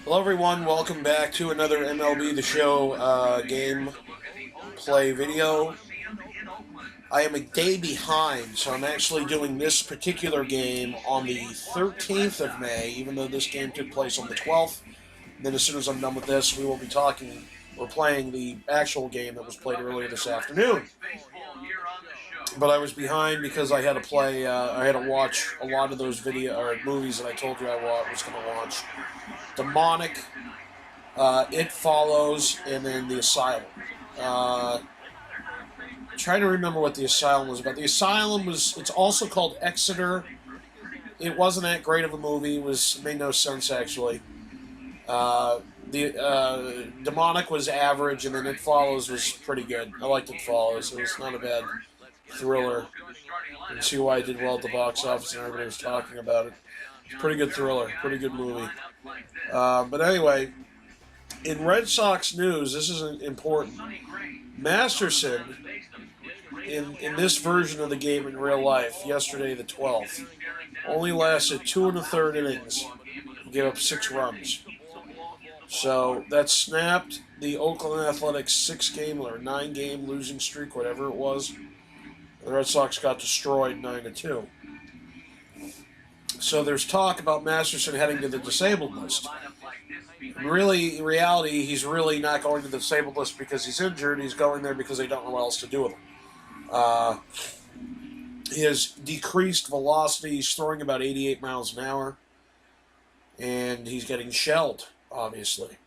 Hello everyone, welcome back to another MLB The Show game play video. I am a day behind, so I'm actually doing this particular game on the 13th of May, even though this game took place on the 12th. And then as soon as I'm done with this, we will be playing the actual game that was played earlier this afternoon. But I was behind because I had to I had to watch a lot of those movies that I told you I was going to watch. Demonic, It Follows, and then The Asylum. Trying to remember what The Asylum was about. The Asylum it's also called Exeter. It wasn't that great of a movie. It made no sense, actually. The Demonic was average, and then It Follows was pretty good. I liked It Follows. It was not a bad thriller. You can see why it did well at the box office, and everybody was talking about it. It's a pretty good thriller, pretty good movie. But anyway, in Red Sox news, this is important. Masterson, in this version of the game in real life, yesterday the 12th, only lasted 2 1/3 innings. He gave up 6 runs. So that snapped the Oakland Athletics 9-game losing streak, whatever it was. The Red Sox got destroyed 9-2. So there's talk about Masterson heading to the disabled list. Really, in reality, he's really not going to the disabled list because he's injured. He's going there because they don't know what else to do with him. He has decreased velocity. He's throwing about 88 miles an hour. And he's getting shelled, obviously.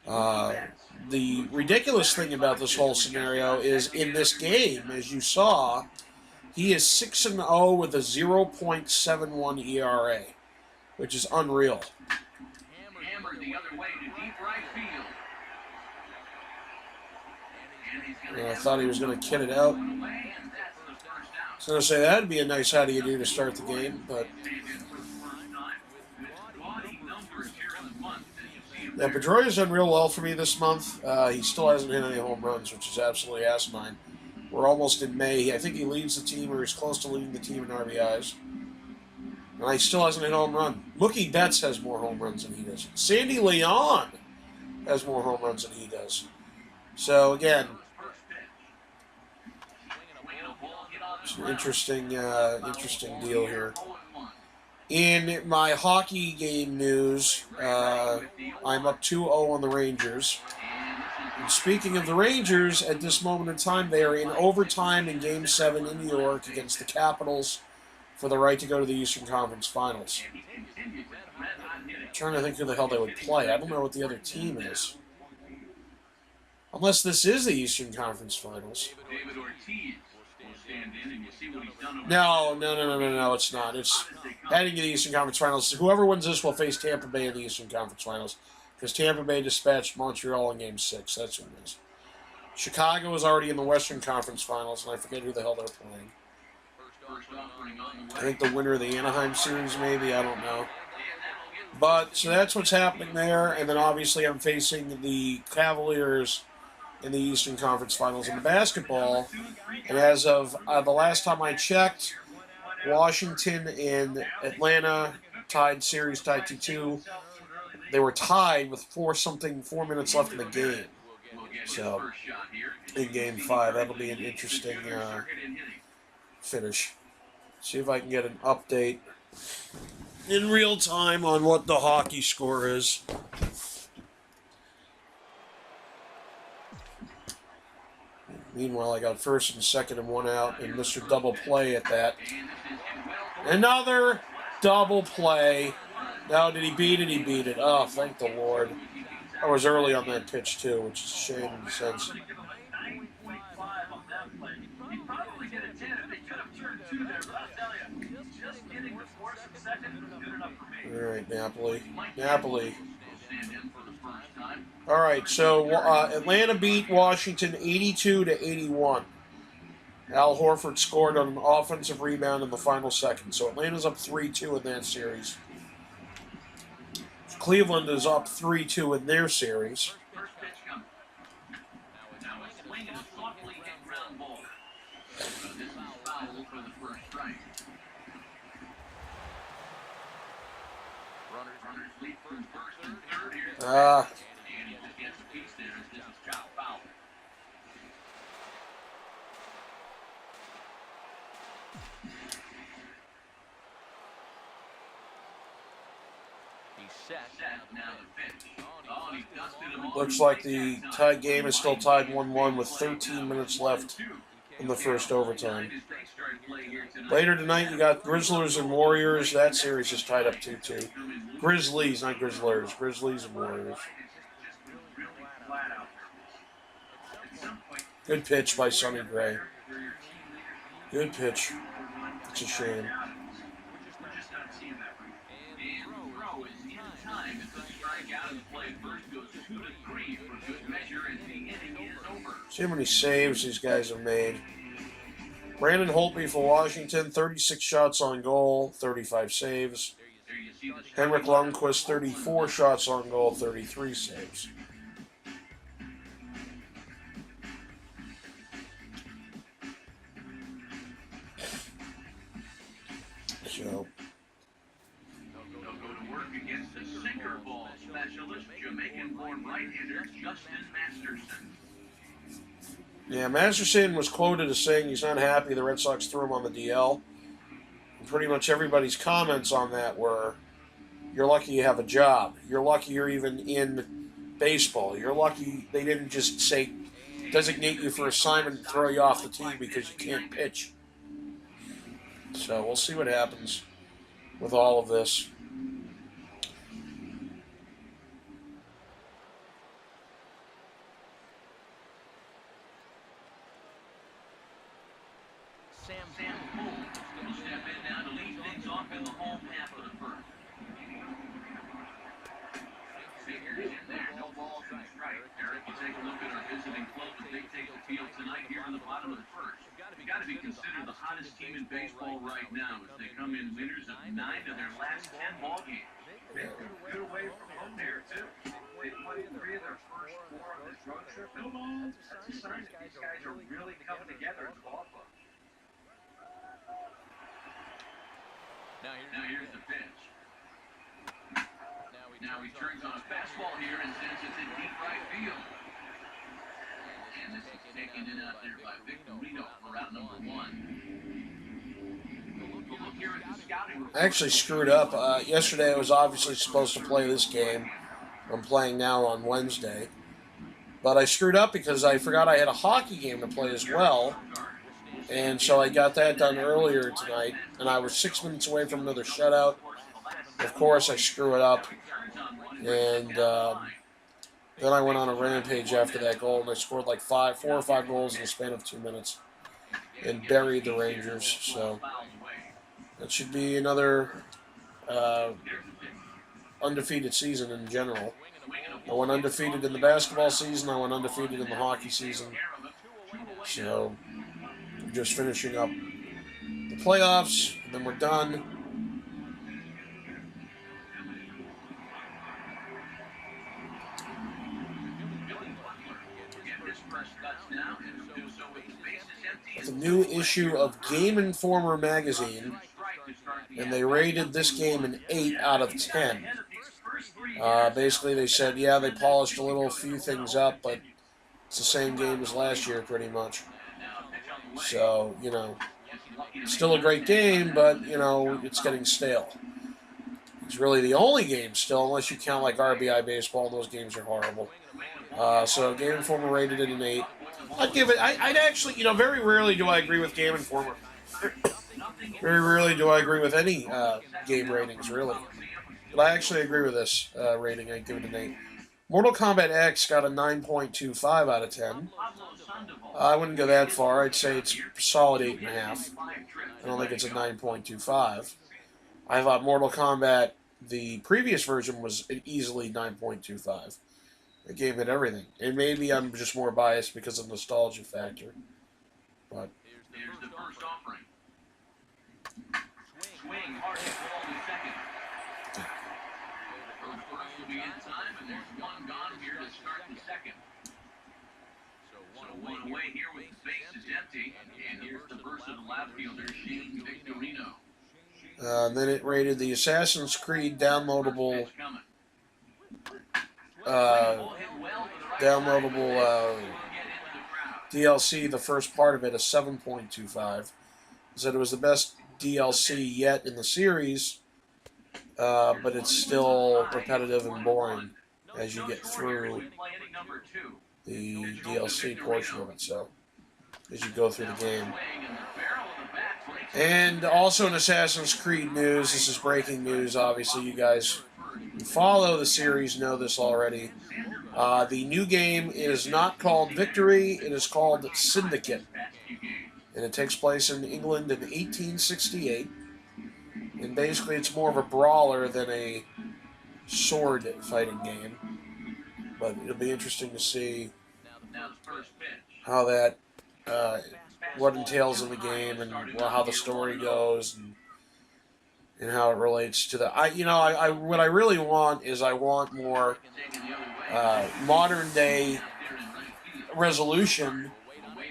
The ridiculous thing about this whole scenario is in this game, as you saw, he is 6-0 with a 0.71 ERA, which is unreal. I thought he was going to kid it out. I was going to say that would be a nice how do you do to start the game, but yeah, Pedroia's done real well for me this month. He still hasn't hit any home runs, which is absolutely asinine. We're almost in May. I think he leads the team, or he's close to leading the team in RBIs. And he still hasn't hit a home run. Mookie Betts has more home runs than he does. Sandy Leon has more home runs than he does. So, again, it's an interesting deal here. In my hockey game news, I'm up 2-0 on the Rangers. And speaking of the Rangers, at this moment in time, they are in overtime in Game 7 in New York against the Capitals for the right to go to the Eastern Conference Finals. I'm trying to think who the hell they would play. I don't know what the other team is. Unless this is the Eastern Conference Finals. No, it's not. It's heading to the Eastern Conference Finals. Whoever wins this will face Tampa Bay in the Eastern Conference Finals. Because Tampa Bay dispatched Montreal in Game 6. That's who it is. Chicago is already in the Western Conference Finals, and I forget who the hell they're playing. I think the winner of the Anaheim series, maybe. I don't know. But, so that's what's happening there. And then, obviously, I'm facing the Cavaliers in the Eastern Conference Finals in the basketball. And as of the last time I checked, Washington and Atlanta tied 2-2. They were tied with 4 minutes left in the game. So, in Game 5, that'll be an interesting finish. See if I can get an update in real time on what the hockey score is. Meanwhile, I got first and second and 1 out, and Mr. Double Play at that. Another double play. Now, did he beat it? He beat it. Oh, thank the Lord. I was early on that pitch, too, which is a shame in a sense. All right, Napoli. All right, so Atlanta beat Washington 82-81. Al Horford scored on an offensive rebound in the final second. So Atlanta's up 3-2 in that series. Cleveland is up 3-2 in their series. Ah. Looks like the tie game is still tied 1-1 with 13 minutes left in the first overtime. Later tonight, you got Grizzlies and Warriors. That series is tied up 2-2. Grizzlies, not Grizzlers. Grizzlies and Warriors. Good pitch by Sonny Gray. Good pitch. It's a shame. See how many saves these guys have made. Brandon Holtby for Washington, 36 shots on goal, 35 saves. Henrik Lundqvist, 34 shots on goal, 33 saves. So, They'll go to work against the sinker ball specialist, Jamaican-born right-hander Justin Masterson. yeah, Masterson was quoted as saying he's not happy the Red Sox threw him on the DL. And pretty much everybody's comments on that were, you're lucky you have a job. You're lucky you're even in baseball. You're lucky they didn't just say, designate you for assignment and throw you off the team because you can't pitch. So we'll see what happens with all of this. Sam Poole will step in now to lead things off in the home half of the first. Figures in there, no balls and strike. Eric, you take a look at our visiting club as they take the field tonight here in the bottom of the first. Got to be considered the hottest team in baseball right now as they come in winners of 9 of their last 10 ball games. They're good away from home there, too. They played 3 of their first 4 on this road trip. That's a sign that these guys are really coming together at the ballpark. Now here's the pitch. Now he turns on a fastball here and sends it to deep right field. And this is taken in out there by Victorino for out number 1. We'll look here at the scouting report. I actually screwed up. Yesterday I was obviously supposed to play this game. I'm playing now on Wednesday. But I screwed up because I forgot I had a hockey game to play as well. And so I got that done earlier tonight. And I was 6 minutes away from another shutout. Of course, I screw it up. And then I went on a rampage after that goal. And I scored like 4 or 5 goals in the span of 2 minutes. And buried the Rangers. So that should be another undefeated season in general. I went undefeated in the basketball season. I went undefeated in the hockey season. So we're just finishing up the playoffs, and then we're done. It's a new issue of Game Informer magazine, and they rated this game an 8 out of 10. Basically, they said, yeah, they polished a few things up, but it's the same game as last year, pretty much. So, still a great game, but, it's getting stale. It's really the only game still, unless you count like RBI baseball. Those games are horrible. So Game Informer rated it an 8. I'd give it. I'd actually, very rarely do I agree with Game Informer. Very rarely do I agree with any game ratings, really. But I actually agree with this rating. I'd give it an 8. Mortal Kombat X got a 9.25 out of 10. I wouldn't go that far. I'd say it's a solid 8.5. I don't think it's a 9.25. I thought Mortal Kombat, the previous version, was easily 9.25. The game had everything. And maybe I'm just more biased because of nostalgia factor. But Here's the first offering. Swing, hard hit ball to second. First will be in time, and there's one gone here to start the second. So one away here with the base is empty, and here's the versatile outfielder, Shane Victorino. Then it rated the Assassin's Creed downloadable DLC, the first part of it, a 7.25. Said it was the best DLC yet in the series, but it's still repetitive and boring as you get through the DLC portion of it. So as you go through the game. And also in Assassin's Creed news, this is breaking news. Obviously, you guys who follow the series know this already. The new game is not called Victory, it is called Syndicate. And it takes place in England in 1868. And basically it's more of a brawler than a sword fighting game. But it'll be interesting to see how that, what entails in the game and how the story goes and how it relates to the. What I really want is I want more modern day resolution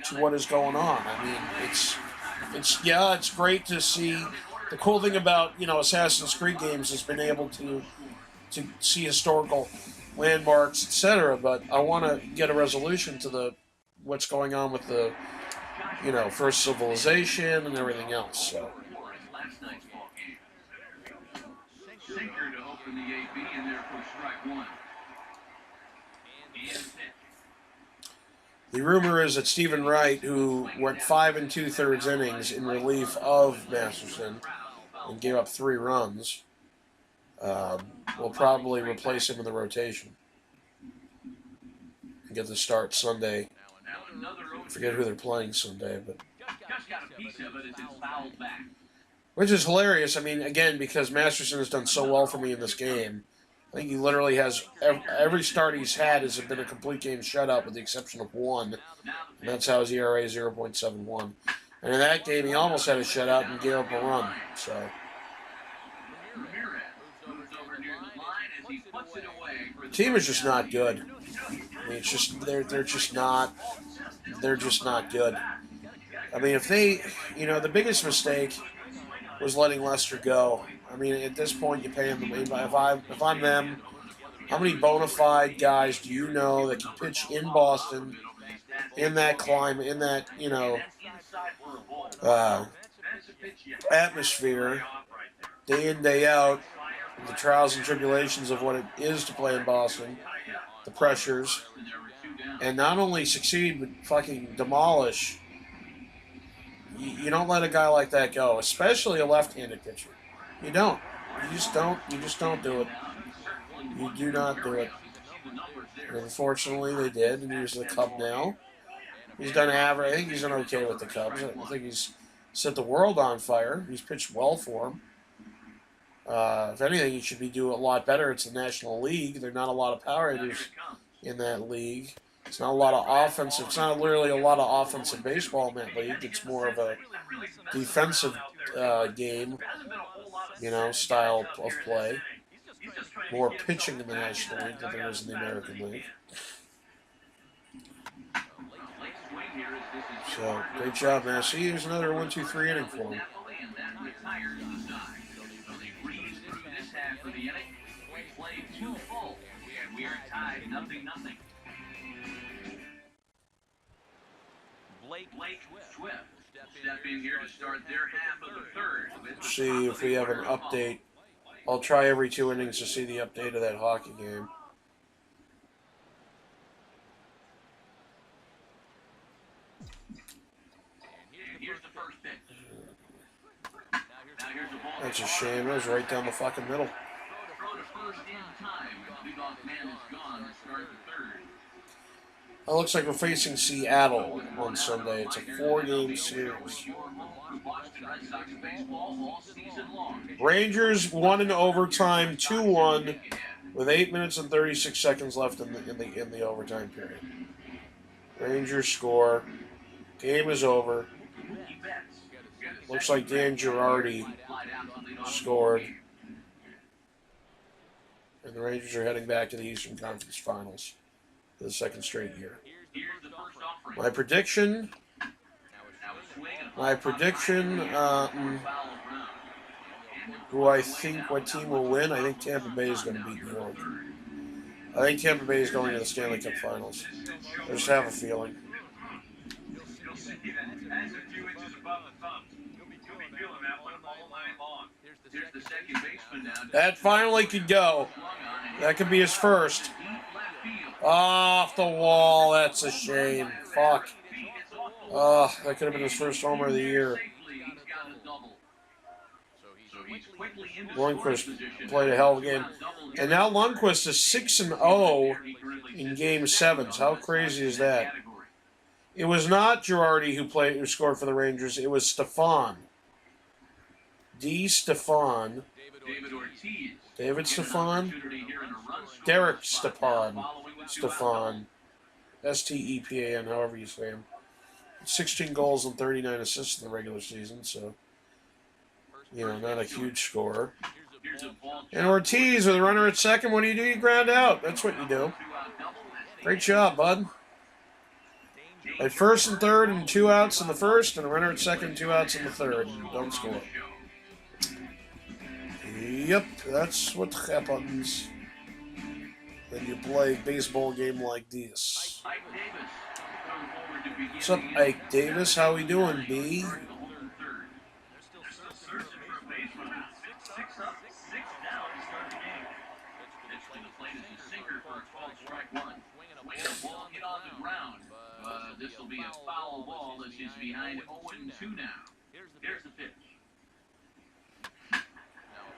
to what is going on. I mean, it's great to see. The cool thing about Assassin's Creed games has been able to see historical landmarks, etc. But I want to get a resolution to what's going on with the first civilization and everything else. So. The rumor is that Stephen Wright, who went 5 2/3 innings in relief of Masterson and gave up 3 runs, will probably replace him in the rotation and get the start Sunday. I forget who they're playing Sunday, but which is hilarious. I mean, again, because Masterson has done so well for me in this game. I think he literally has every start he's had has been a complete game shutout with the exception of one, and that's how his ERA is 0.71. And in that game, he almost had a shutout and gave up a run. So the team is just not good. I mean, it's just they're just not good. I mean, if they, the biggest mistake was letting Lester go. I mean, at this point, you pay him. If I'm them, how many bona fide guys do you know that can pitch in Boston, in that climate, in that atmosphere, day in, day out, the trials and tribulations of what it is to play in Boston, the pressures, and not only succeed but fucking demolish. You don't let a guy like that go, especially a left-handed pitcher. You don't. You just don't do it. You do not do it. And unfortunately, they did, and he's the Cub now. He's done average. I think he's done okay with the Cubs. I think he's set the world on fire. He's pitched well for him. If anything, he should be doing a lot better. It's the National League. There are not a lot of power hitters in that league. It's not a lot of offensive. It's not literally a lot of offensive baseball in that league. It's more of a defensive game, style of play. More pitching in the National League than there is in the American League. So, great job, man. See, here's another 1-2-3 inning for him. Blake Swift step in here to start their half of the third. See if we have an update. I'll try every 2 innings to see the update of that hockey game. That's a shame. It was right down the fucking middle. It looks like we're facing Seattle on Sunday. It's a 4-game series. Rangers won in overtime 2-1 with 8 minutes and 36 seconds left in the overtime period. Rangers score. Game is over. Looks like Dan Girardi scored. And the Rangers are heading back to the Eastern Conference Finals for the second straight year. My prediction, who I think what team will win. I think Tampa Bay is going to beat New York. I think Tampa Bay is going to the Stanley Cup Finals. I just have a feeling. You'll see that that's a few inches above the thumb. You'll be feeling that one all night long. Here's the second baseman now. That finally could go. That could be his first. Off the wall. That's a shame. Fuck. That could have been his first homer of the year. Lundqvist played a hell of a game. And now Lundqvist is 6-0 in Game 7s. How crazy is that? It was not Girardi who scored for the Rangers. It was Stefan. Stefan. David Stefan? Derek Stepan. Stefan. Stepan, however you say him. 16 goals and 39 assists in the regular season, so, not a huge scorer. And Ortiz with a runner at second. What do? You ground out. That's what you do. Great job, bud. At first and third and 2 outs in the first, and a runner at second, 2 outs in the third. Don't score. Yep, that's what happens when you play a baseball game like this. What's up, Ike Davis? How we doing, B? This will be a foul ball as he's behind 0-2 now. Here's the pitch.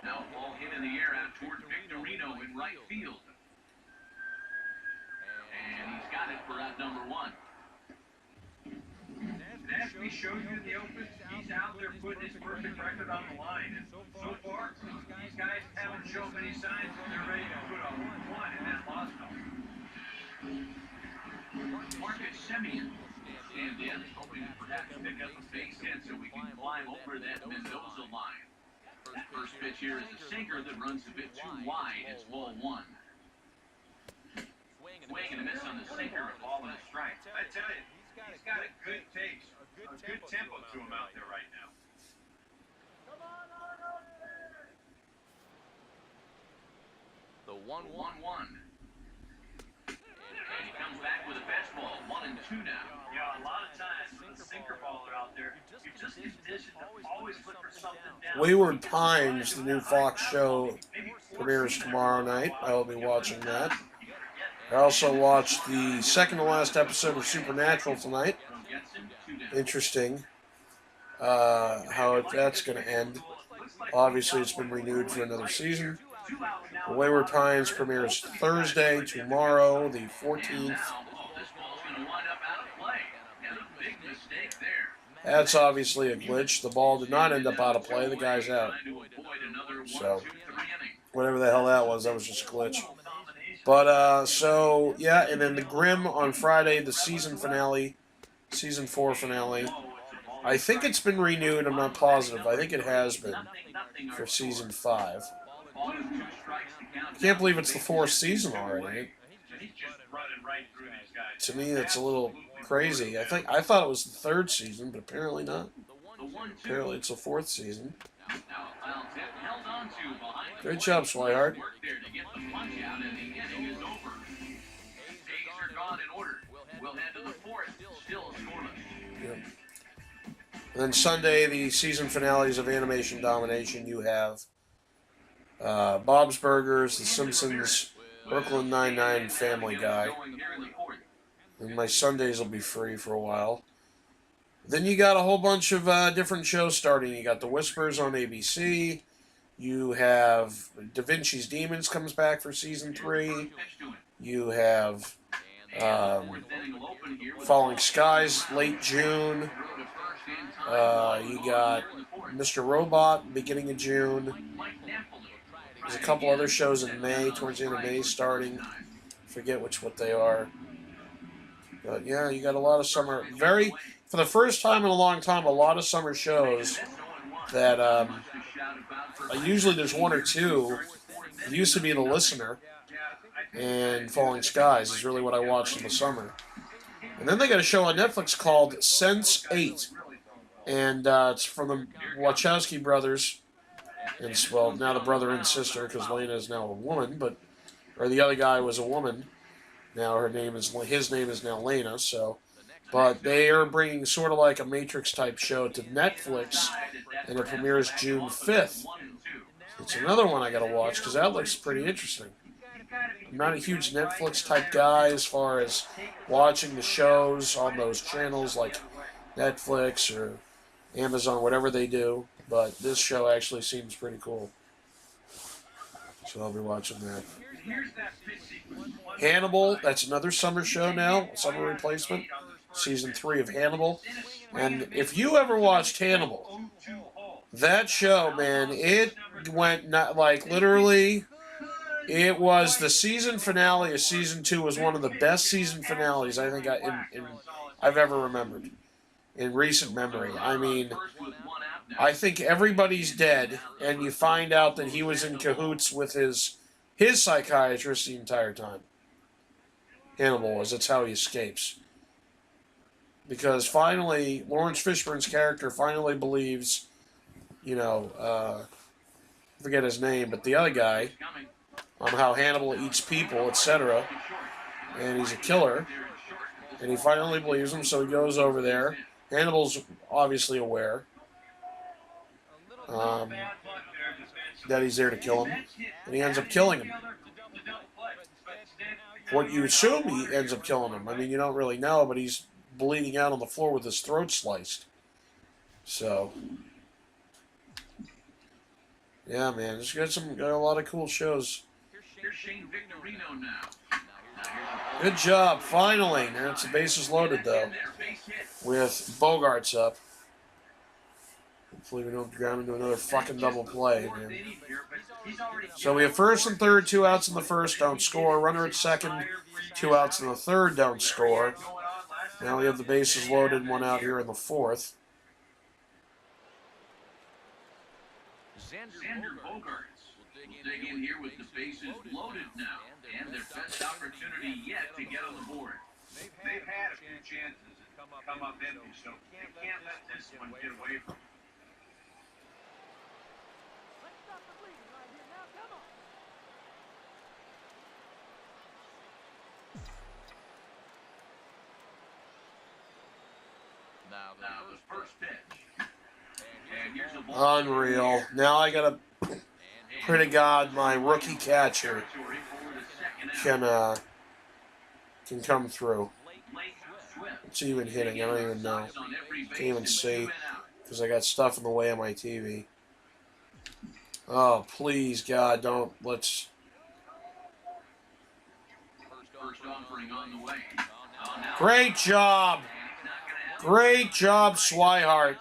Now ball hit in the air out toward Victorino in right field. And he's got it for out number 1. As we showed you in the open, he's out there putting his perfect record on the line. And so far, these guys haven't shown many signs that they're ready to put a 1 in that loss column. Marcus Semien stand in, hoping to perhaps pick up a base hit so we can climb over that Mendoza line. That first pitch here is a sinker that runs a bit too wide. It's ball 1. Swing and a miss on the sinker, a ball and a strike. I tell you, he's got a good pace, a good tempo to him out there right now. The 1-1-1. And he comes back with a fastball, 1-2 now. Yeah, a lot of times with a sinker baller out there, you're just conditioned to always look for something down. Wayward Pines, the new Fox show, premieres tomorrow night. I will be watching that. I also watched the second to last episode of Supernatural tonight. Interesting how that's going to end. Obviously, it's been renewed for another season. The Wayward Pines premieres Thursday, tomorrow, the 14th. That's obviously a glitch. The ball did not end up out of play. The guy's out. So, whatever the hell that was just a glitch. But, so, yeah, and then the Grimm on Friday, the season finale, season 4 finale. I think it's been renewed. I'm not positive. I think it has been for season 5. I can't believe it's the 4th season already. To me, that's a little crazy. I thought it was the 3rd season, but apparently not. Apparently it's the 4th season. Great job, Swihart. Yep. And then Sunday, the season finales of Animation Domination, you have Bob's Burgers, The Simpsons, Brooklyn Nine-Nine, Family Guy. And my Sundays will be free for a while. Then you got a whole bunch of different shows starting. You got The Whispers on ABC. You have Da Vinci's Demons comes back for season 3. You have Falling Skies, late June. You got Mr. Robot, beginning of June. There's a couple other shows in May, towards the end of May starting. Forget what they are. But yeah, you got a lot of summer. For the first time in a long time, a lot of summer shows that usually there's 1 or 2. It used to be The Listener, and Falling Skies is really what I watched in the summer. And then they got a show on Netflix called Sense8. And it's from the Wachowski brothers. And well, now the brother and sister, because Lena is now a woman, or the other guy was a woman. Now his name is now Lena. So, but they are bringing sort of like a Matrix type show to Netflix, and it premieres June 5th. It's another one I gotta watch because that looks pretty interesting. I'm not a huge Netflix type guy as far as watching the shows on those channels like Netflix or Amazon, whatever they do. But this show actually seems pretty cool. So I'll be watching that. Hannibal, that's another summer show now, summer replacement. Season 3 of Hannibal. And if you ever watched Hannibal, that show, man, it went not like literally. It was the season finale of season 2 was one of the best season finales I think I've ever remembered in recent memory. I mean, I think everybody's dead, and you find out that he was in cahoots with his psychiatrist the entire time. Hannibal was. That's how he escapes. Because finally, Lawrence Fishburne's character finally believes, I forget his name, but the other guy, on how Hannibal eats people, etc. And he's a killer. And he finally believes him, so he goes over there. Hannibal's obviously aware that he's there to kill him. And he ends up killing him. What you assume he ends up killing him. I mean, you don't really know, but he's bleeding out on the floor with his throat sliced. So, yeah, man, it's got a lot of cool shows. Good job, finally. Now it's the bases loaded, though, with Bogarts up. Hopefully we don't ground into another fucking double play, man. So we have first and third, 2 outs in the first, don't score. Runner at second, 2 outs in the third, don't score. Now we have the bases loaded, 1 out here in the fourth. Xander Bogarts will dig in here with the bases loaded now, and their best opportunity yet to get on the board. They've had a few chances to come up empty, so they can't let this one get away from them. Now the first pitch. And here's a ball. Unreal. Now I gotta pray to God my rookie catcher can come through. It's even hitting. I don't even know. Can't even see because I got stuff in the way of my TV. Oh, please, God, don't. Let's. First offering on the way. Great job. Great job, Swihart.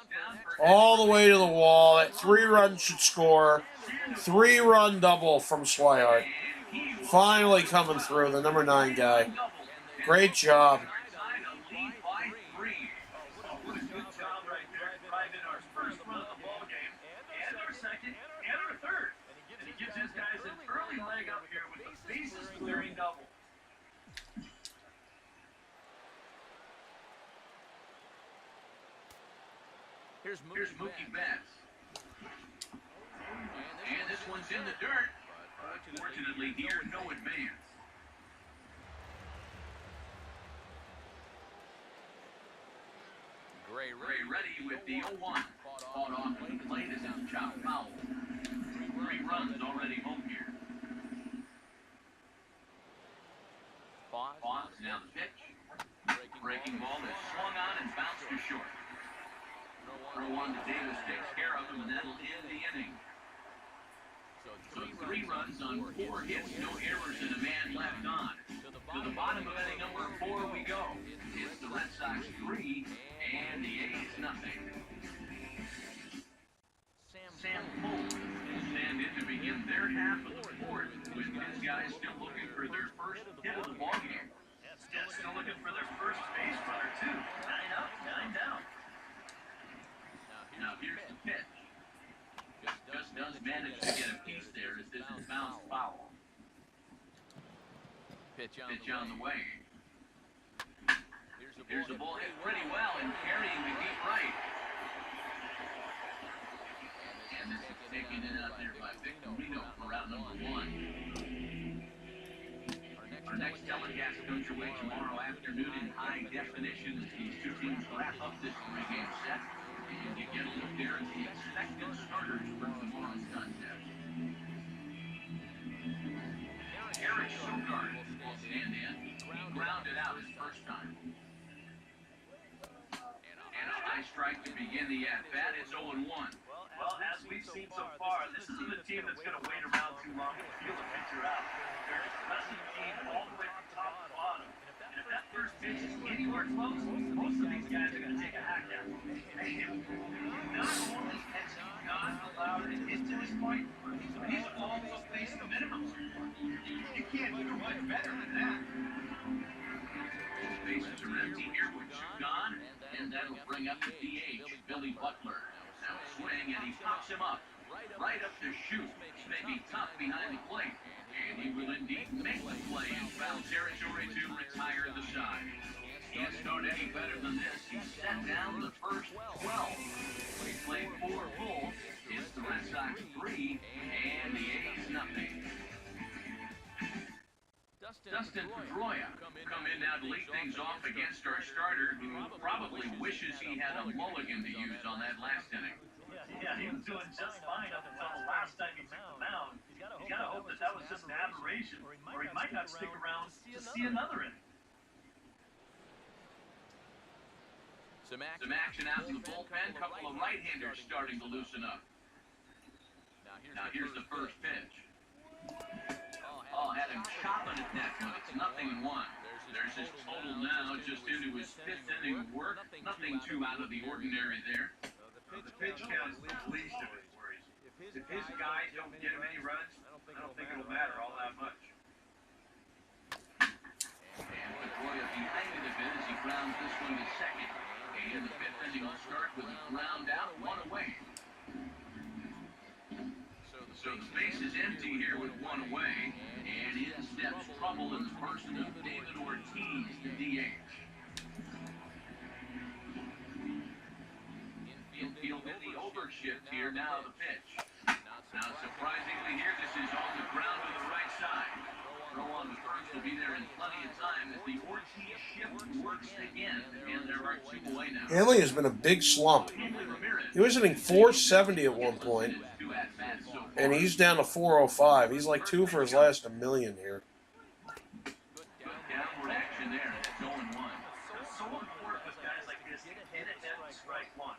All the way to the wall. That 3-run should score. 3-run double from Swihart. Finally coming through, the number 9 guy. Great job. Here's Mookie Betts. And this one's in the dirt. Fortunately here, no advance. Gray ready with the 0-1. Caught off the plate as it's chopped foul. 3 runs already home here. Pause, now the pitch. Breaking ball is swung on and bounced to short. Throw on to Davis takes care of him, and that'll end the inning. So 3 runs on 4 hits, no errors, and a man left on. To the bottom of inning number 4 we go. It's the Red Sox 3 and the A's nothing. Sam Cole will stand in to begin their half of the 4th, with his guys still looking for their first hit of the ballgame. Still looking for their first base runner, too. 9 up, 9 down. Now here's the pitch. Just does manage to get a piece there as this is bounced foul. Pitch on the way. Here's the ball hit pretty well and carrying the deep right. And this is taken in out there by Victor Reno for round number 1. Our next telecast comes your way tomorrow afternoon in high definition as these two teams wrap up this 3-game set. And you get a look there at the expected starters for tomorrow's contest. Eric Sogard will stand in. He grounded out his first time. And a high strike to begin the at-bat. It's 0-1. Well, as we've seen so far, this isn't a team that's going to wait around too long to feel the pitcher out. They're an aggressive team all the way from top to bottom. And if that first pitch is anywhere close, most of these guys are going to take a hack at it. Not only has he not allowed a hit to this point, but he's also faced the minimum. You can't do much better than that. Bases are empty here with two gone, and that'll bring up the DH, Billy Butler. Now swing, and he pops him up. Right up the chute. May be tough behind the plate. And he will indeed make the play in foul territory to retire the side. Can't start any better than this. He set down the first 12. He played 4 full. It's the Red Sox 3, and the A's nothing. Dustin Pedroia come in now to lead things off against our starter, who probably wishes he had a mulligan to use on that last inning. Yeah, he was doing just fine up until the last time he took the mound. You gotta hope that that was just an aberration, or he might not stick around to see another inning. Some action out in the bullpen. Couple of right-handers starting to loosen up. Now here's the first pitch. Oh, had him chopping at that, but it's 0-1. There's his total now, just into his 5th inning of work. Nothing too out of the ordinary there. The pitch count is the least of his worries. If his guys don't get him any runs, I don't think it'll matter all that much. And Pedroia behind it a bit as he grounds this one to second. And the 5th inning will start with a ground out, 1 away. So the base is empty here with 1 away, and in steps trouble in the person of David Ortiz, the DH. Infield in the overshift here, now the pitch. Now surprisingly here, this is on the ground to the right side. Throw on the first will be there in plenty of time as the Ortiz shift works again, and there are 2 away now. Hanley has been a big slump. He was hitting 470 at one point, and he's down to 405. He's like 2 for his last $1 million here. Good downward action there. It's 0-1. It's so important with guys like this to hit it and strike one.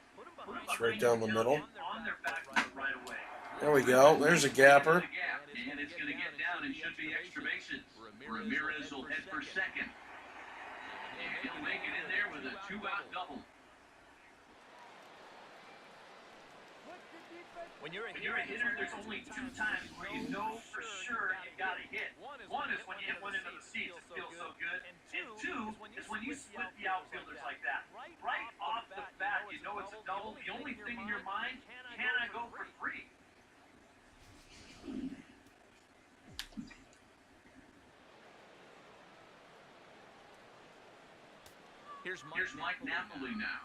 It's right down the middle. On their back foot right away. There we go. There's a gapper. And it's going to get down and should be extra bases. Ramirez will head for second. And he'll make it in there with a 2-out double. When you're a hitter, there's only 2 times where you know for sure you got to hit. One is when you hit one into the seats, it feels so good. And 2 is when you split the outfielders like that. Right off the bat, you know it's a double. The only thing in your mind, can I go for 3? Here's Mike Napoli now.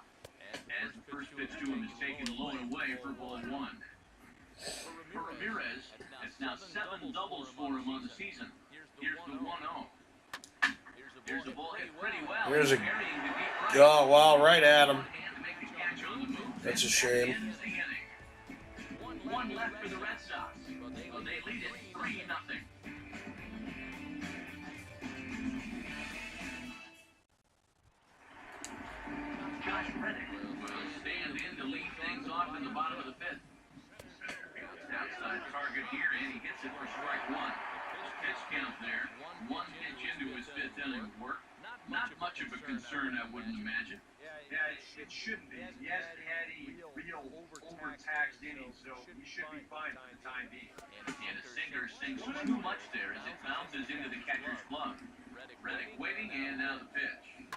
As the first pitch to him is taken low and away for ball 1. For Ramirez, it's now 7 doubles for him on the season. Here's the 1-0. Here's the ball hit pretty well. Here's a oh wow, right at him. That's a shame. One left for the Red Sox. Well, they lead it 3-0. Josh Reddick will stand in to lead things off in the bottom of the 5th. Outside target here, and he hits it for strike 1. Pitch count there. 1 pitch into his 5th inning of work. Not much of a concern, I wouldn't imagine. Yeah, it shouldn't be. He hasn't had any real overtaxed innings, so he should be fine for the time being. And a sinker sinks too much there as it bounces into the catcher's glove. Reddick waiting, and now the pitch.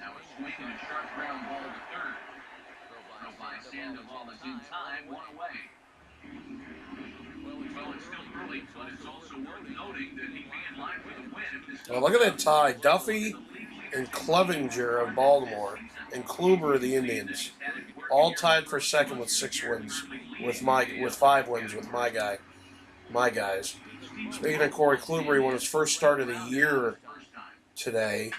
Now a swing and a sharp ground ball to third. Throw by Sandoval is in time, 1 away. Well, it's still early, but it's also worth noting that he'd be in line for the win if this. Oh, look at that tie. Duffy and Clevenger of Baltimore and Kluber of the Indians. All tied for second with 6 wins. with 5 wins with my guys. Speaking of Corey Kluber, he won his first start of the year today,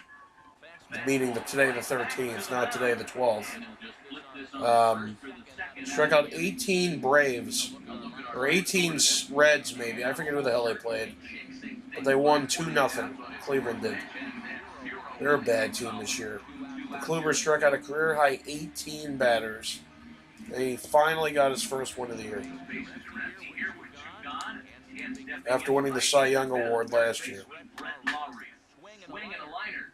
meaning today the 13th, not today the 12th. Struck out 18 Braves, or 18 Reds maybe. I forget who the hell they played. But they won 2-0. Cleveland did. They're a bad team this year. But Kluber struck out a career-high 18 batters. And he finally got his first win of the year. After winning the Cy Young Award last year. Swing and a liner,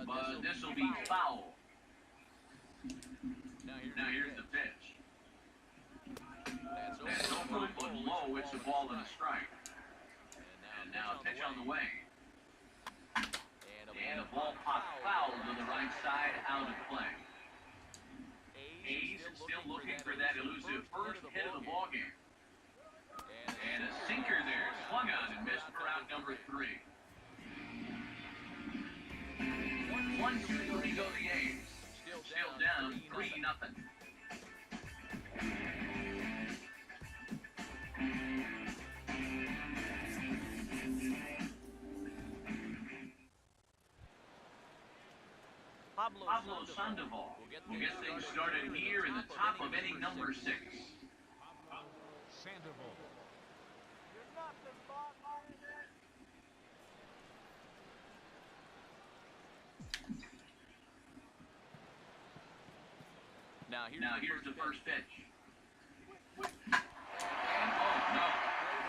but this will be foul. Now here's the pitch. That's over a foot low. It's a ball and a strike. And now a pitch on the way. And a ball popped foul to the right side, out of play. Hayes still looking for that elusive first hit of the ballgame. And a sinker there, swung on and missed for out number 3. 1-2-3 go the A's. Still down 3-0. Pablo Sandoval will get things started here in the top of inning number 6. Sandoval. Now here's the first pitch. And oh no,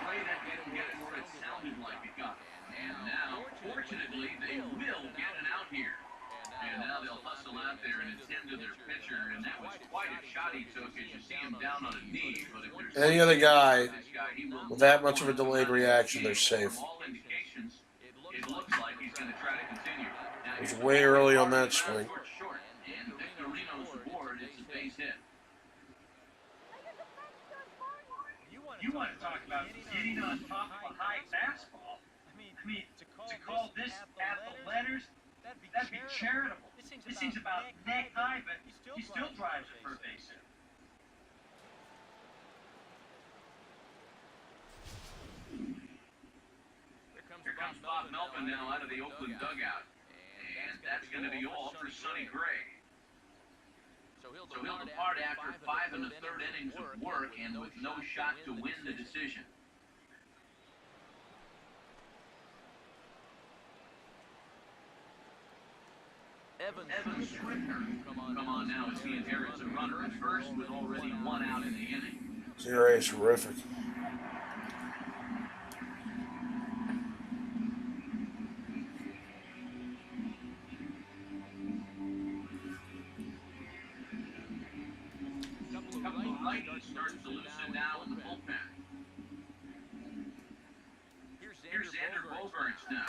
play that didn't get it where it sounded like it got. And now, fortunately, they will get an out here. And now they'll hustle out there and attend to their pitcher, and that was quite a shot he took as you see him down on a knee. But if there's any other guy with that much of a delayed reaction, they're safe. All indications, it looks like he's going to try to continue. It was way early on that swing. Short, and Victorino's aboard. It's a base hit. You want to talk about getting on top of a high fastball? I mean, to call this at the letters, that'd be charitable. This thing's about neck high, but he still drives it for a base hit. Here comes Bob Melvin now out of the Oakland dugout. And that's going to be all for Sonny Gray. So he'll depart after 5 1/3 innings of work and with no shot to win the decision. Evan Scribner, come on now as he inherits a runner at first with already 1 out in the inning. Zero is horrific. Couple of righties starts to loosen now in the bullpen. Here's Xander Bogaerts now.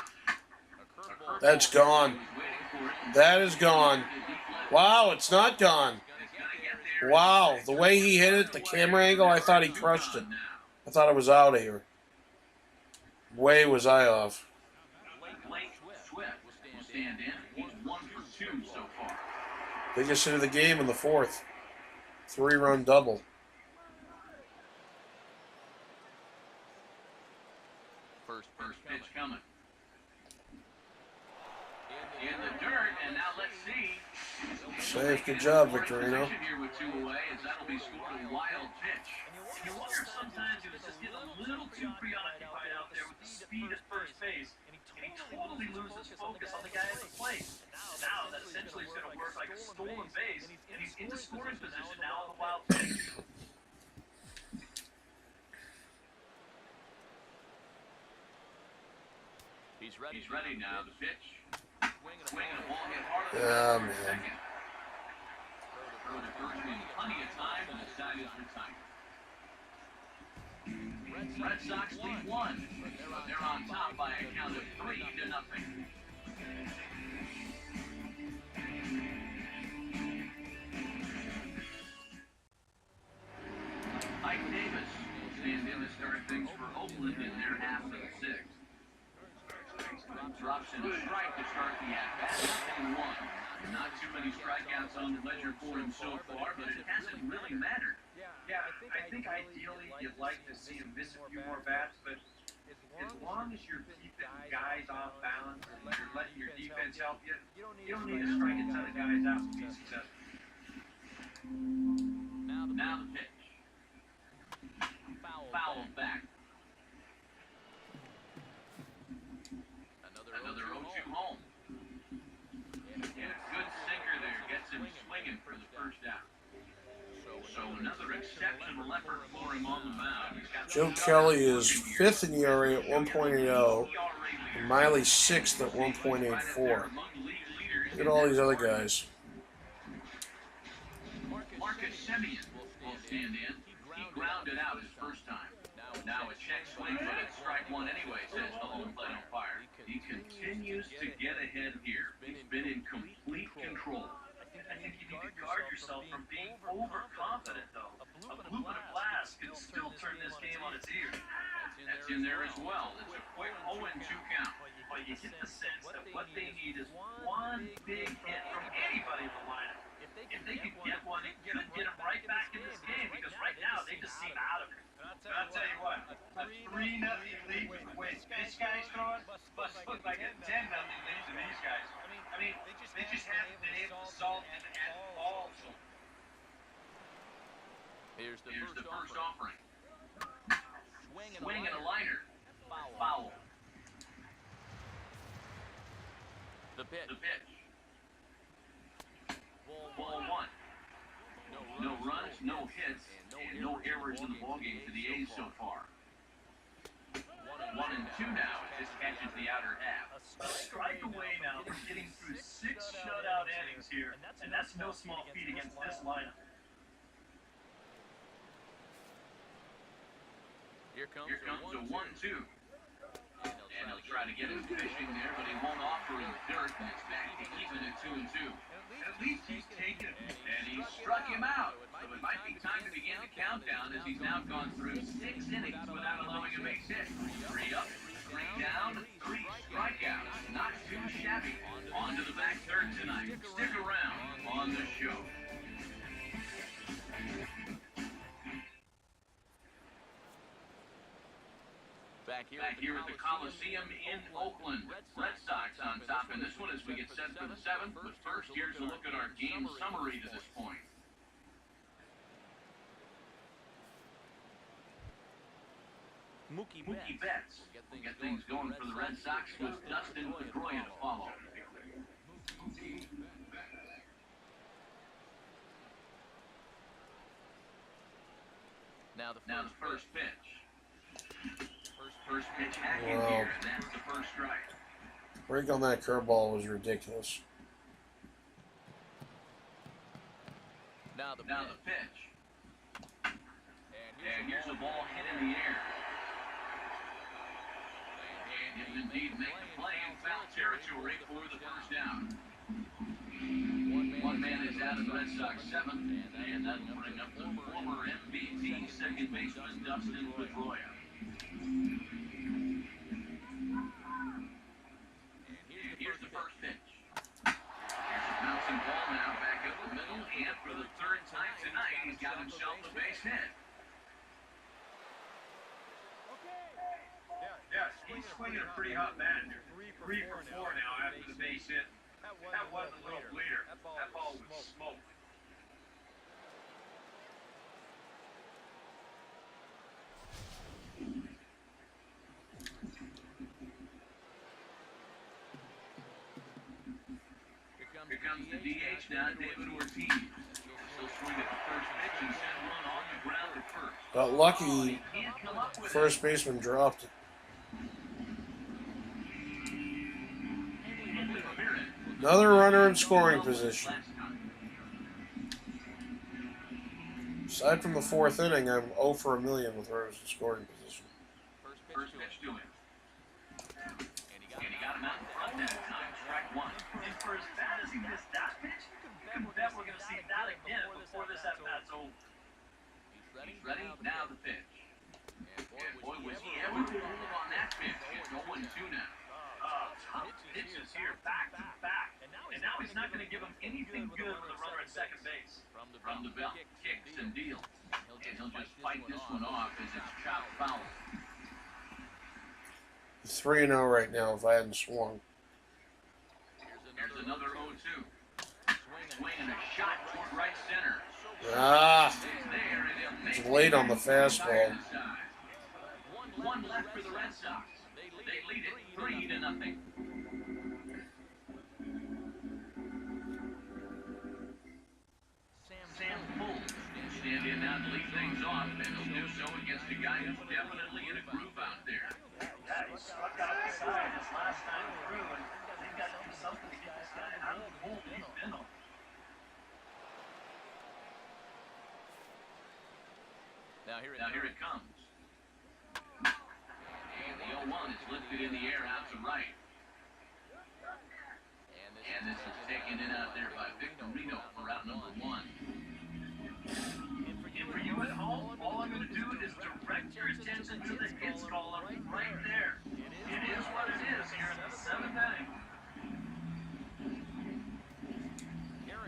That's gone. That is gone. Wow, it's not gone. Wow, the way he hit it, the camera angle, I thought he crushed it. I thought it was out of here. Way was I off. Blake Swift will stand in. He's 1 for 2 so far. Biggest hit of the game in the 4th. 3-run double. First pitch coming. In the dirt, and now let's see. Safe, good job, Victorino. Here with 2 away, as that'll be scored a wild pitch. You wonder if sometimes he was just getting a little too preoccupied out there with the speed at first base, and he totally loses focus on the guy at the plate. Now that essentially is going to work like a stolen base, and he's into scoring position now on the wild pitch. He's ready now to pitch. Swing and a ball hit hard. Yeah, man. Throw to first with plenty of time, and the side is retired. Red Sox lead 1. They're on top by a count of 3-0. Mike Davis will stand in to start things for Oakland in their half of the 6th. Drops in a strike to start the at-bat. 1. Not too many strikeouts on the ledger for him so far, but it hasn't really mattered. Yeah, I think ideally you'd like to see him miss a few more bats, but as long as you're keeping guys off balance and you're letting your defense help you, you don't need to strike a ton of guys out to be successful. Now the pitch. Foul back. Another 0-2 home. And a good sinker there gets him swinging for the first out. So another exceptional effort for him on the mound. He's got Joe Kelly is 5th in ERA at 1.80, and Miley's 6th at 1.84. Look at all these other guys. Marcus Semien will stand in. He grounded out his first time. Now a check swing, but it's strike one anyway, says the home plate umpire. He continues to get ahead here. He's been in complete control. I think you need to guard yourself from being overconfident, though. A bloop and a blast can still turn this game on its ear. That's in there as well. It's a quick 0-2 count. But you get the sense that what they need is one big hit from anybody in the lineup. If they could get one, it could get them right back in this game, because right now they just seem out of it. But I'll tell you what, a 3-0 lead with the way this guy's throwing must look like a 10-0 lead to these guys. I mean, they just haven't been able to solve it at all. Here's the first offering. Swing and a liner. Foul. The pitch. Ball one. No runs, no hits, and no errors in the ballgame for the A's so far. 1-2 now as this catches the outer half. A strike away now from getting through 6 shutout innings here, and that's no small feat against this lineup. Here comes a 1-2. And he'll try to get him fishing there, but he won't offer him dirt, and it's back to even at 2-2. At least he's taken it. And he struck him out. So it might be time to begin the countdown, as he's now gone through 6 innings without allowing a base hit. 3 up, 3 down, 3 strikeouts. Not too shabby. On to the back third tonight. Stick around on the show. Back here at the Coliseum in Oakland. Red Sox on top in this one as we get set for the 7th. But first, here's a look at our game summary to this point. Mookie Betts will get things going for the Red Sox with Dustin Pedroia to follow. Now the first pitch. First pitch hacking here, and that's the first strike. Break on that curveball was ridiculous. Now the pitch. And here's a ball hit in the air. And he'll indeed make the play in foul territory for the first down. One man is out of the Red Sox 7th, and that will bring up the former MVP second baseman Dustin Pedroia. Here's the first pitch. Here's a bouncing ball now back up the middle, and for the 3rd time tonight, he's got himself a base hit. Yes, he's swinging a pretty hot bat here. 3 for 4 now after the base hit. That wasn't a little bleeder. That ball was smoke. Here comes the DH now, David Ortiz. He'll swing at the first pitch and send one on the ground at first. Got lucky. First baseman dropped it. Another runner in scoring position. Aside from the 4th inning, I'm 0 for a million with runners in scoring position. First pitch to him. And he got him out in front that time. Strike 1. And for as bad as he missed that pitch, you can bet we're going to see that again before this at-bat's over. He's ready. Now the pitch. And boy, was he ever rolling on that pitch. It's 0-2 now. Tough pitches here, back to back. And now he's not going to give him anything good with a runner at second base. From the belt, kicks and deals. And he'll fight this one off as it's chopped foul. 3-0 right now if I hadn't swung. Here's another 0-2. Swing and a shot toward right center. Ah, There, and he'll make it's late on the fastball. One left for the Red Sox. They lead it 3-0. Sam Full stand in now to lead things off, and he'll do so against a guy who's definitely in a groove out there. Yeah, he struck out the side his last time through, and they've got to do something to get this guy out of the hole that he's been on. Now here it comes. And the 0-1 is lifted in the air out to right. And this is taken in out there by Victorino for route number 1. And for you at home, all I'm going to do is direct your attention to the hits column right there. It is what it is here in the 7th inning.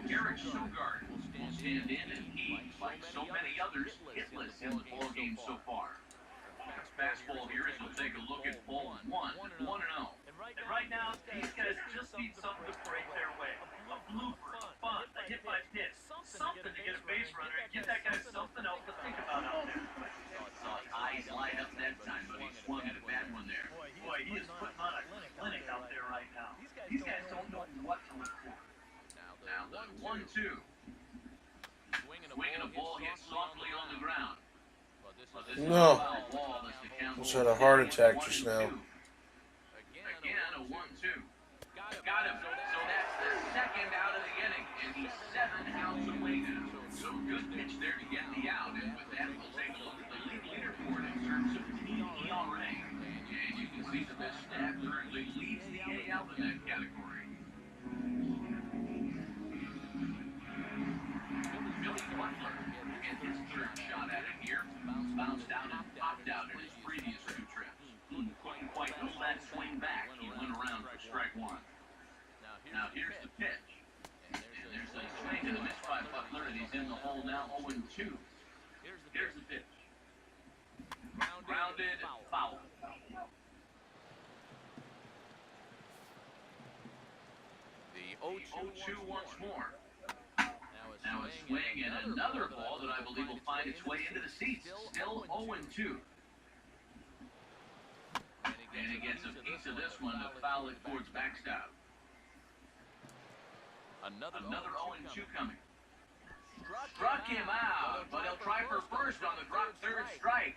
Garrett Sogard will stand in, and he, like so many others, hitless in the ballgame so far. Fastball here as we'll take a look at ball 1, 1-0. And right now, these guys just need something to break their way. A blooper, a bunt, a hit by pitch. Something to get a base runner and give that guy something else to think about out there. Saw his eyes light up that time, but he swung at a bad one there. Boy, he is putting on a clinic out there right now. These guys don't know what to look for. Now the 1-2. Swinging a ball hit softly on the ground. But this is No. a foul ball as the count Almost had a heart attack just 1-2. now. Again, a 1-2. Got him. So that's the second out of the inning, and he's 7 outs away now. So good pitch there to get the out, and with that, we'll take a look at the league leaderboard in terms of team ERA. And you can see that this stat currently leads the AL in that category. Billy Butler get his third shot at it here. Bounced out and popped out in his previous 2 trips. Couldn't quite hold that swing back. He went around for strike 1. Now here's the pitch. And there's a swing to the miss by Butler, and he's in the hole now 0-2. Here's the pitch. Grounded, foul. The 0-2 once more. Now a swing and another ball that I believe will find its way into the seats. Still 0-2. And he gets a piece of this one to foul it towards backstop. Another 0-2 coming. Struck him out, but he'll try for first on the drop third strike.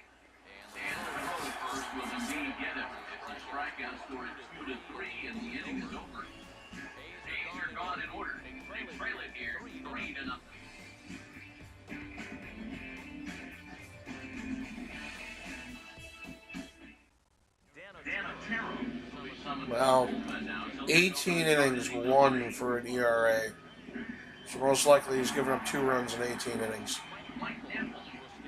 And the throw first will indeed get him. It's a strikeout score at 2-3, and the inning is over. A's are gone in order. They trail it here 3-0. Wow. 18 innings, 1 for an ERA. So most likely he's given up 2 runs in 18 innings. Mike Neville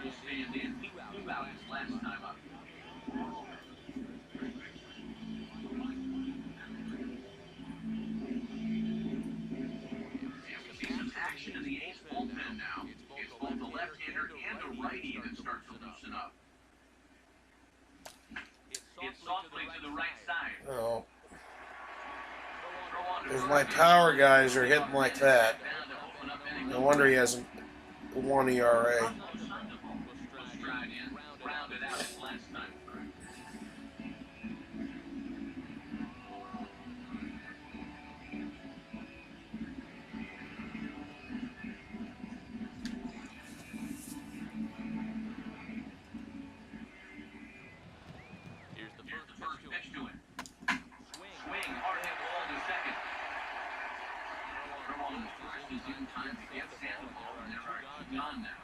will stand in. He flew out his last time up. And we see some action in the A's bullpen now. It's both the left-hander and the righty that start to loosen up. It's softly to the right side. Oh. If my power guys are hitting like that, no wonder he hasn't 1 ERA. Here's the first pitch to him. Swing, hard hit ball to second. Throw on the first is in time to get Sandoval, and there are 2 gone now.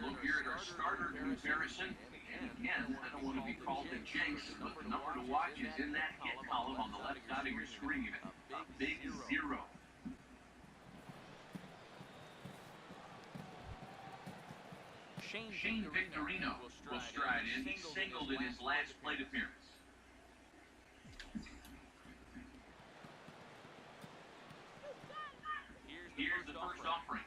Look here at our starter comparison. And again, I don't want to be called a jinx, but the number to watch is in that hit column on the left side of your screen. A big 0. Shane Victorino will stride in. He singled in his last plate appearance. Here's the first offering.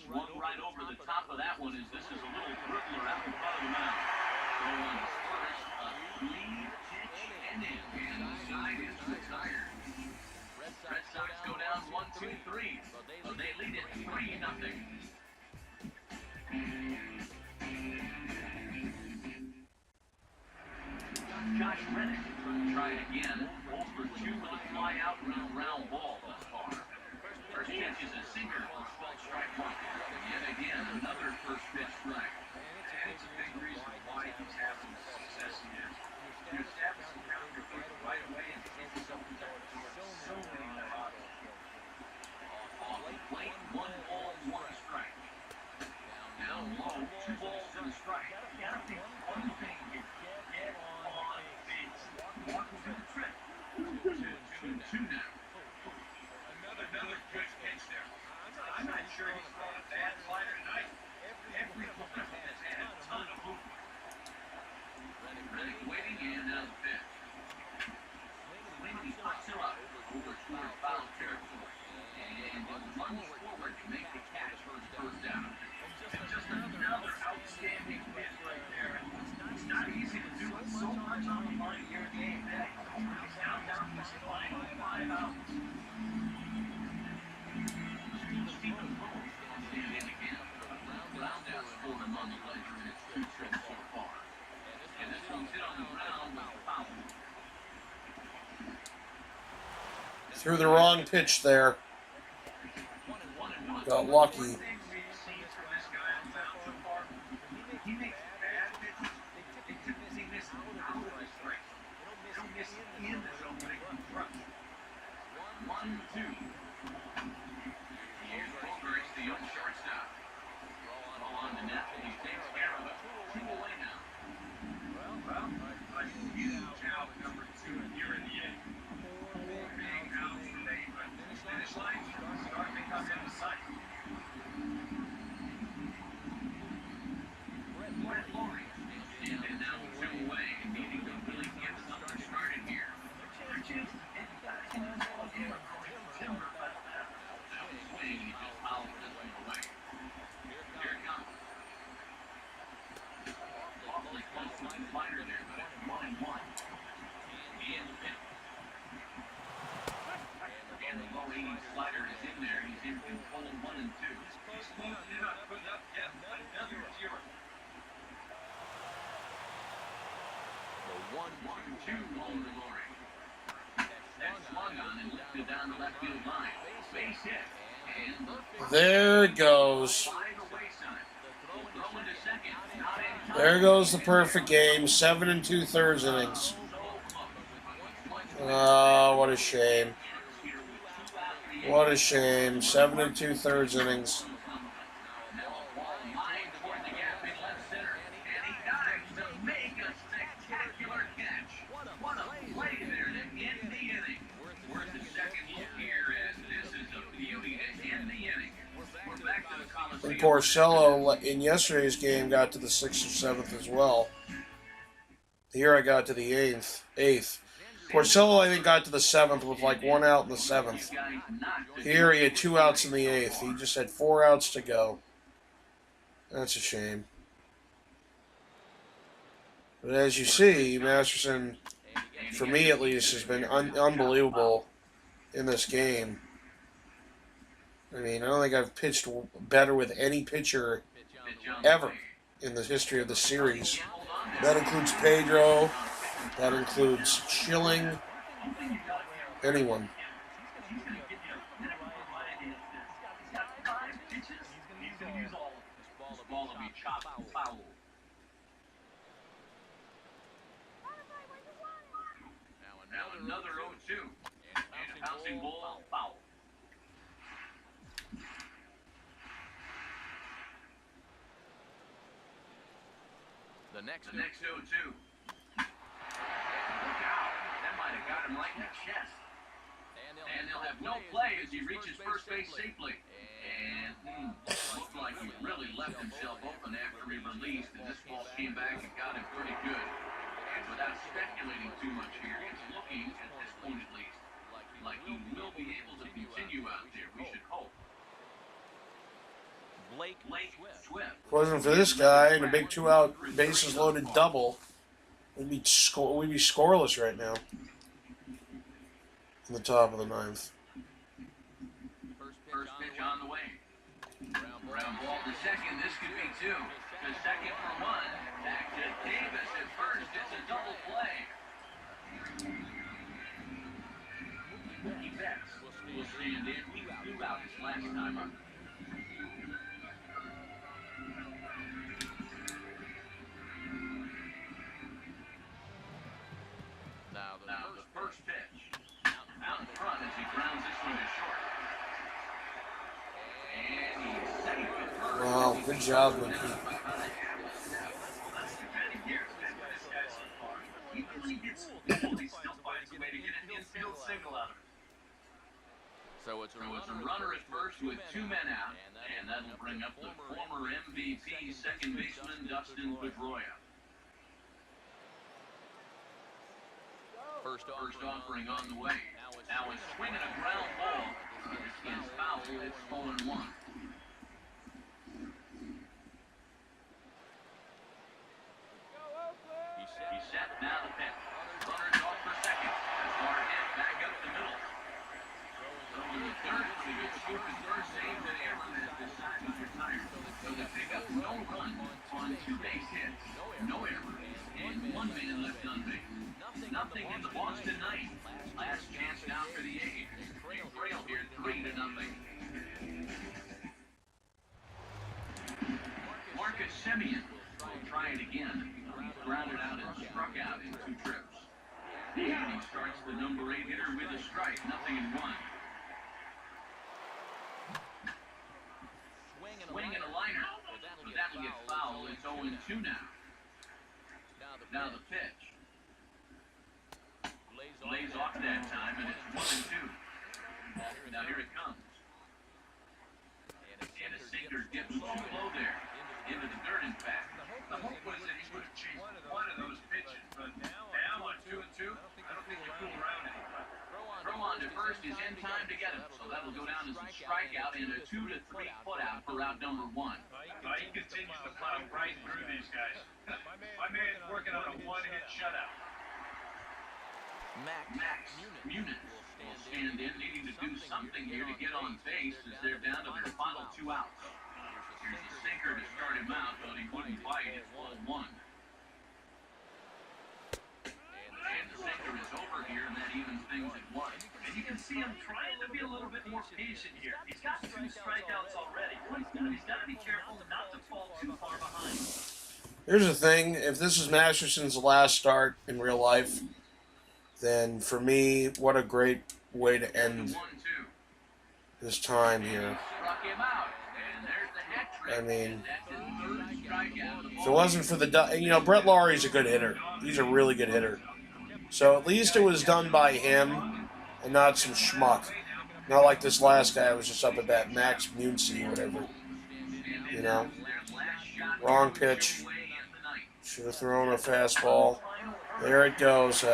Swung right over the top of that one is this is a little dribbler out in front of the mound. So on the first, a 3-pitch inning, and the side is retired. Red Sox go down 1-2-3. Well, they lead it 3-0. Josh Reddick try it again. 0 for 2 with a fly out and a ground ball thus far. First pitch is a sinker for 12 strike one. Yet again, another first pitch strike. And it's a big reason why he's having the success he is. You establish the counter right away and get yourself in that so many out. Off the plate, 1 ball, 1 strike. Down low, 2 balls and a strike. You gotta think one thing here. Get on base. Walk will do the trick. 2-2 now. Another good pitch there. I'm not sure he's throwing a bad slider tonight. Every ball has had a ton of movement. Reddick waiting and now the pitch. Swinging, pops him up over toward foul territory. And runs forward to make the catch for his first down. And just another outstanding pitch right there. It's not easy to do it so much on the line here in the eighth inning. He's now down to his final 5 outs. Stephen Boone stand in again. Roundhouse for him on the ledger, and it's 2 trips so far. And this one's hit on the ground with a foul. Threw the wrong pitch there. Got lucky. One thing we've seen from this guy on the mound so far, he makes bad pitches. They typically miss out of his strike. They don't miss in the zone when it comes from. 1-2. Here's Booker, it's the young shortstop. Ball on the net, and he takes care of it. 2 away now. Well, a huge out, number 2 here in the eighth. 4 big outs for me, but finish line starting to come into sight. Brett Lowry standing now 2 away and needing to really get something started here. Their chances of getting back in this ball game are going to timber, but That was swing, he just fouled this one away. Here it comes. Awfully close to the slider there, but it's 1-1. And the pitch. And the low 80 slider is in there. He's in control 1-2. he's closing it up, putting up yet another 0. The 1-2 ball to Lowry. That swung on and lifted down the left field line. Base hit. And the There it goes. by the wayside. Will throw into second. Not in time. There goes the perfect game. 7 2/3 innings. Oh, what a shame. What a shame. 7 2/3 innings. Now a ball lined toward the gap in left center. And he dives to make a spectacular catch. What a play there to end the inning. Worth a second look here as this is a beauty to end the inning. We're back to the And Coliseum. Porcello in yesterday's game got to the 6th or 7th as well. Here I got to the 8th. Porcello, I think, got to the 7th with like 1 out in the 7th. Here he had 2 outs in the 8th. He just had 4 outs to go. That's a shame. But as you see, Masterson, for me at least, has been unbelievable in this game. I mean, I don't think I've pitched better with any pitcher ever in the history of the series. That includes Pedro. That includes Schilling. Anyone. He's going to give you a minute before my idea is this. He's got 5 pitches. He's going to use all of them. This ball will be chopped foul. Now another 0-2. And a bouncing ball foul. The next 0-2. Look out. That might have got him right in the chest. And they'll have no play as he reaches first base safely. And looked like he really left himself open after he released, and this ball came back and got him pretty good. And without speculating too much here, it's looking, at this point at least, like he will be able to continue out there. We should hope. Blake Swift. If it wasn't for this guy and a big 2-out bases loaded double, we'd be scoreless right now. In the top of the ninth. First pitch on the way. Ground ball to second. This could be two. To second for one. Back to Davis at first. It's a double play. Mookie Betts will stand in. He flew out his last time up. Now the first pitch. Out in front as he grounds this one to short. And he's safe at first. Wow, good job, Mookie. That's the kind of year for this guy so far. Even when he gets pulled, he still finds a way to get an infield single out of it. So it's a runner at first with two men out, and that'll bring up the former MVP second baseman Dustin Pedroia. First offering on the way. Now it's swinging a ground ball. This is foul. It's 0-1. He's set. Now the pitch. Runner's off for second. That's hard hit. Back up the middle. Throwing the third. He gets scooped at first. Saved an error that decides to retire. So they pick up no run on two base hits. No errors. And one man left on base. Nothing in the Boston ninth. Last chance now for the A's. Trail here 3-0. Marcus Semien will try it again. He's grounded out and struck out in 2 trips. And he starts the number 8 hitter with a strike. 0-1. Swing and a liner. But that'll get foul. It's 0-2 now. Now the pitch. Lays off that time, and it's 1-2. Now here it comes. And a sinker dips too low there. Into the dirt, in fact. The hope was that he would have chased one of those pitches, but now on 2-2, I don't think you fool around anymore. Throw on to first is in time to get him, so that'll go down as a strikeout and a 2 to 3 put-out for route number 1. He continues to plow right through these guys. My man's working on a one-hit shutout. Max Muniz will stand in, needing to do something here to get on base as they're down to their final 2 outs. Here's a sinker to start him out, but he wouldn't bite. It's 1-1. And the sinker is over here, and that evens things at 1. And you can see him trying to be a little bit more patient here. He's got 2 strikeouts already. He's got to be careful not to fall too far behind. Here's the thing. If this is Masterson's last start in real life, then for me, what a great way to end this time here. I mean, if it wasn't for the... Brett Laurie's a good hitter. He's a really good hitter. So at least it was done by him and not some schmuck. Not like this last guy who was just up at bat, Max Muncy or whatever. You know? Wrong pitch. Should have thrown a fastball. There it goes.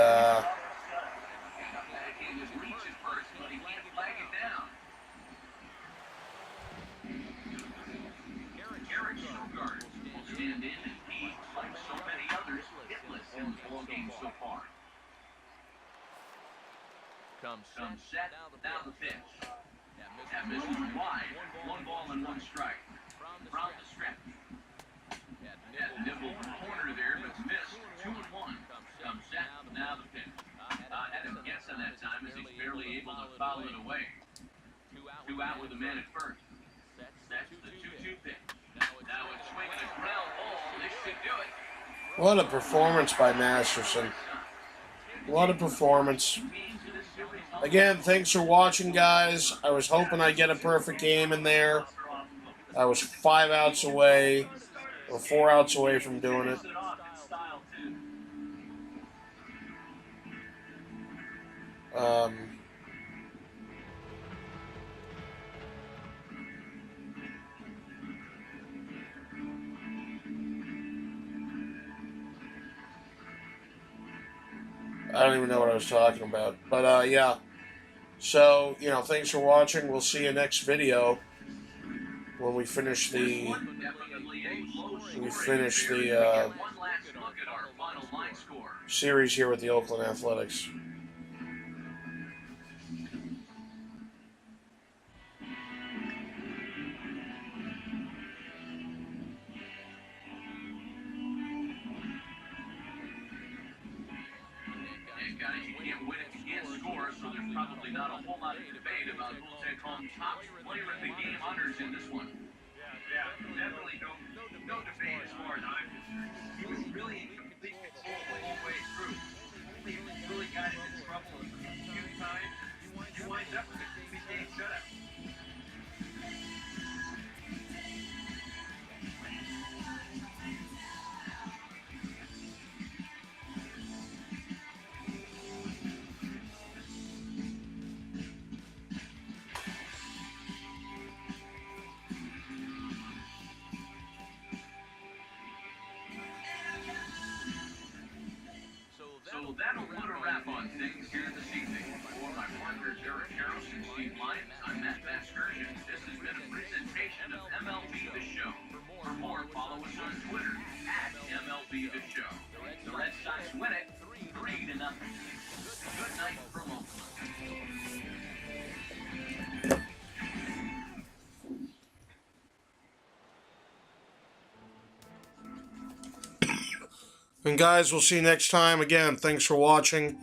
Comes set, now the pitch. That misses wide. 1 ball and 1 strike. From the stretch. Had nibbled the corner there, but missed. 2-1. Comes set, now the pitch. Had him guessing that time as he's barely able to foul it away. 2 out with a man at first. That's the 2-2 pitch. Now it's swinging a ground ball. This should do it. What a performance by Masterson. What a performance. Again, thanks for watching, guys. I was hoping I'd get a perfect game in there. I was 5 outs away, or 4 outs away from doing it. I don't even know what I was talking about. But, yeah. So, thanks for watching. We'll see you next video. We'll when we finish the Definitely a low we scoring finish affair. the One last look at our final line score. series here with the Oakland Athletics. And guys, you can't win if you can't score, so there's probably not a whole lot of debate about who'll take home top player of the game honors in this one. Yeah, definitely no debate as far as I'm concerned. He was really in complete control the whole way through. Only really got into trouble a few times. You wind up with a complete game shutout. So that'll put a wrap on things here this evening. For my partner Derek Harris and Steve Lyons, I'm Matt Vasgersian. This has been a presentation of MLB The Show. For more, follow us on Twitter at MLB The Show. The Red Sox win it 3-0. Good night from Oakland. And guys, we'll see you next time. Again, thanks for watching.